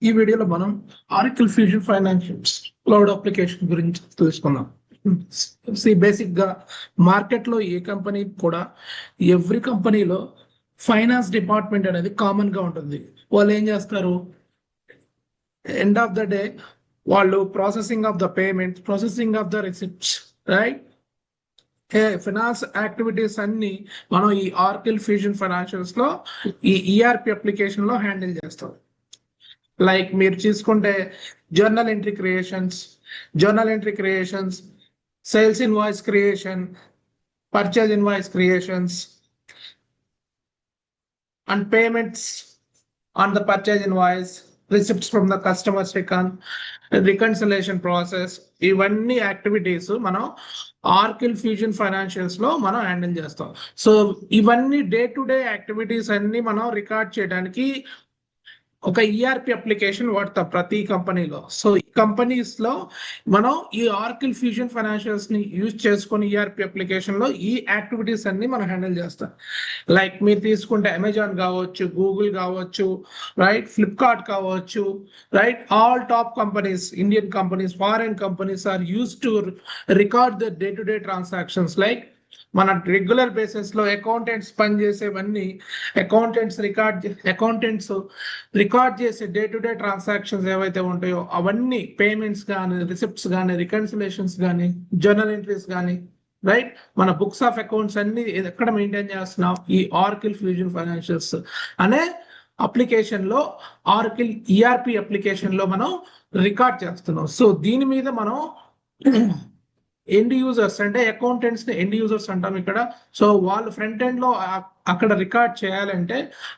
ఈ వీడియోలో మనం Oracle fusion financials cloud application గురించి తెలుసుకుందాం. బేసిక్ గా మార్కెట్ లో ఏ కంపెనీ కూడా ఎవ్రీ కంపెనీలో ఫైనాన్స్ డిపార్ట్మెంట్ అనేది కామన్ గా ఉంటుంది. వాళ్ళు ఏం చేస్తారు, ఎండ్ ఆఫ్ ద డే వాళ్ళు processing of the payment, processing of the receipts, right, finance activities అన్ని మనం ఈ ఆరకిల్ ఫ్యూజన్ ఫైనాన్షియల్స్ లో ఈ ఈఆర్పి అప్లికేషన్ లో హ్యాండిల్ చేస్తాం. లైక్ మీరు చూసుకుంటే journal entry creations, sales invoice creation, purchase invoice creations and payments on the purchase invoice, receipts from the customers reconciliation process, ఇవన్నీ యాక్టివిటీస్ మనం ఆరకిల్ ఫ్యూజన్ ఫైనాన్షియల్స్ లో మనం హ్యాండిల్ చేస్తాం. సో ఇవన్నీ డే టు డే యాక్టివిటీస్ అన్ని మనం record చేయడానికి ఒక ఈఆర్పి అప్లికేషన్ వాడతాం ప్రతి కంపెనీలో. సో ఈ కంపెనీస్ లో మనం ఈ ఆరకిల్ ఫ్యూజన్ ఫైనాన్షియల్స్ ని యూజ్ చేసుకుని ఈఆర్పి అప్లికేషన్ లో ఈ యాక్టివిటీస్ అన్ని మనం హ్యాండిల్ చేస్తాం. లైక్ మీరు తీసుకుంటే అమెజాన్ కావచ్చు, గూగుల్ కావచ్చు, రైట్, ఫ్లిప్కార్ట్ కావచ్చు, right, all top companies, Indian companies, foreign companies are use to record the day to day transactions. Like మన రెగ్యులర్ బేసిస్ లో అకౌంటెంట్స్ పనిచేసేవన్నీ అకౌంటెంట్స్ రికార్డ్ చేసే డే టు డే ట్రాన్సాక్షన్స్ ఏవైతే ఉంటాయో అవన్నీ పేమెంట్స్ కానీ, రిసిప్ట్స్ కానీ, రికన్సిలేషన్స్ కానీ, జర్నల్ ఎంట్రీస్ కానీ, రైట్, మన బుక్స్ ఆఫ్ అకౌంట్స్ అన్ని ఎక్కడ మెయింటైన్ చేస్తున్నాం, ఈ ఆరకిల్ ఫ్యూజన్ ఫైనాన్షియల్స్ అనే అప్లికేషన్ లో, ఆరకిల్ ఈఆర్పి అప్లికేషన్ లో మనం రికార్డ్ చేస్తున్నాం. సో దీని మీద మనం ఎండ్ యూజర్స్ అంటే అకౌంటెంట్స్ ని ఎండ్ యూజర్స్ అంటాం ఇక్కడ. సో వాళ్ళు ఫ్రంట్ ఎండ్ లో అక్కడ రికార్డ్ చేయాలంటే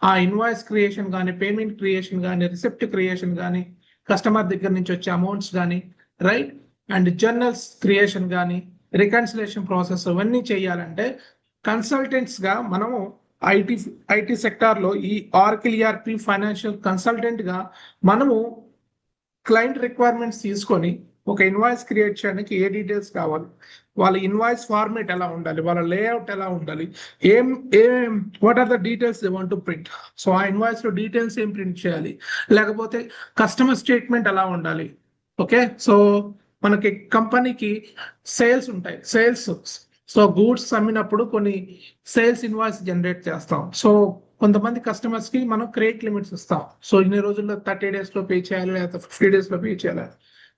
ఆ ఇన్వాయిస్ క్రియేషన్ కానీ, పేమెంట్ క్రియేషన్ కానీ, రిసిప్ట్ క్రియేషన్ కానీ, కస్టమర్ దగ్గర నుంచి వచ్చే అమౌంట్స్ కానీ, రైట్, అండ్ జర్నల్స్ క్రియేషన్ కానీ, రికన్సిలేషన్ ప్రాసెస్ ఇవన్నీ చేయాలంటే కన్సల్టెంట్స్ గా మనము ఐటీ సెక్టార్ లో ఈ ఆరకిల్ ఈఆర్పి ఫైనాన్షియల్ కన్సల్టెంట్ గా మనము క్లయింట్ రిక్వైర్మెంట్స్ తీసుకొని ఒక ఇన్వాయిస్ క్రియేట్ చేయడానికి ఏ డీటెయిల్స్ కావాలి, వాళ్ళ ఇన్వాయిస్ ఫార్మేట్ ఎలా ఉండాలి, వాళ్ళ లేఅవుట్ ఎలా ఉండాలి, what are the details they want to print. So ఆ ఇన్వాయిస్ లో డీటెయిల్స్ ఏం ప్రింట్ చేయాలి, లేకపోతే కస్టమర్ స్టేట్మెంట్ ఎలా ఉండాలి. ఓకే, సో మనకి కంపెనీకి సేల్స్ ఉంటాయి, సో గూడ్స్ అమ్మినప్పుడు కొన్ని సేల్స్ ఇన్వాయిస్ జనరేట్ చేస్తాం. సో కొంతమంది కస్టమర్స్ కి మనం క్రెడిట్ లిమిట్స్ ఇస్తాం. సో ఇన్ని రోజుల్లో 30 days లో పే చేయాలి, లేకపోతే 50 days లో పే చేయాలి.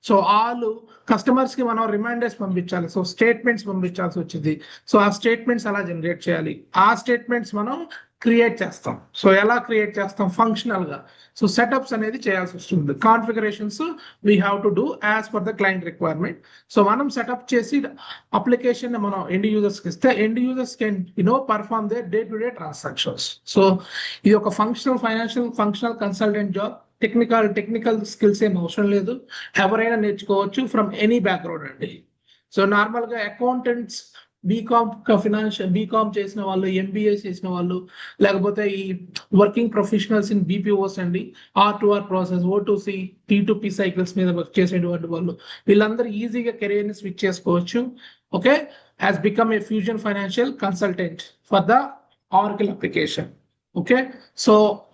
సో వాళ్ళు కస్టమర్స్ కి మనం రిమైండర్స్ పంపించాలి, సో స్టేట్మెంట్స్ పంపించాల్సి వచ్చింది. సో ఆ స్టేట్మెంట్స్ ఎలా జనరేట్ చేయాలి, ఆ స్టేట్మెంట్స్ మనం క్రియేట్ చేస్తాం. సో ఎలా క్రియేట్ చేస్తాం, ఫంక్షనల్ గా. సో సెటప్స్ అనేది చేయాల్సి వస్తుంది, configurations we have to do as per the client requirement. So మనం సెటప్ చేసి అప్లికేషన్ మనం ఎండ్ యూజర్స్ కి ఇస్తే end users can perform they day to day transactions. So ఇది ఒక functional consultant job. Technical skills ఏం అవసరం లేదు, ఎవరైనా నేర్చుకోవచ్చు ఫ్రమ్ ఎనీ బ్యాక్గ్రౌండ్ అండి. సో నార్మల్ గా అకౌంటెంట్స్ బీకామ్ చేసిన వాళ్ళు, ఎంబీఏ చేసిన వాళ్ళు, లేకపోతే ఈ వర్కింగ్ ప్రొఫెషనల్స్ ఇన్ బీపీఓస్ అండి, R2R process, O2C, P2P cycles మీద వర్క్ చేసేటువంటి వాళ్ళు, వీళ్ళందరూ ఈజీగా కెరీర్ ని స్విచ్ చేసుకోవచ్చు. Okay, has become a fusion financial consultant for the Oracle application. Okay, so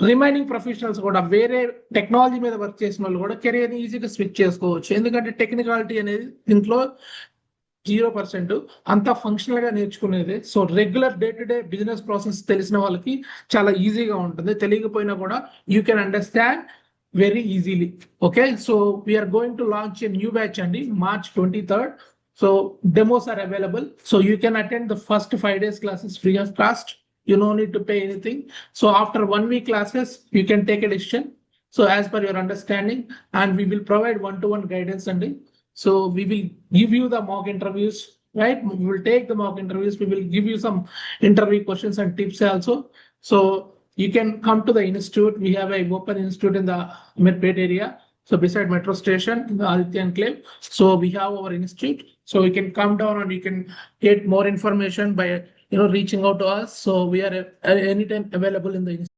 remaining professionals కూడా వేరే టెక్నాలజీ మీద వర్క్ చేసిన వాళ్ళు కూడా కెరీర్ ఈజీగా స్విచ్ చేసుకోవచ్చు. ఎందుకంటే టెక్నికాలిటీ అనేది దీంట్లో 0%, అంతా ఫంక్షనల్ గా నేర్చుకునేది. So regular day to day business process తెలిసిన వాళ్ళకి చాలా ఈజీగా ఉంటుంది, తెలియకపోయినా కూడా you can understand very easily. Okay, so we're going to launch a new batch అండి, March 23rd. సో demos are available, so you can attend the first 5 days classes free of cost. You no need to pay anything. So after 1 week classes, you can take a decision. So as per your understanding, and we will provide one-to-one guidance and so we will give you the mock interviews, right? We will take the mock interviews. We will give you some interview questions and tips also. So you can come to the institute. We have a open institute in the Amirpet area. So beside metro station, the Aditya Enclave. So we have our institute. So you can come down and you can get more information by reaching out to us. So we are anytime available in the institute.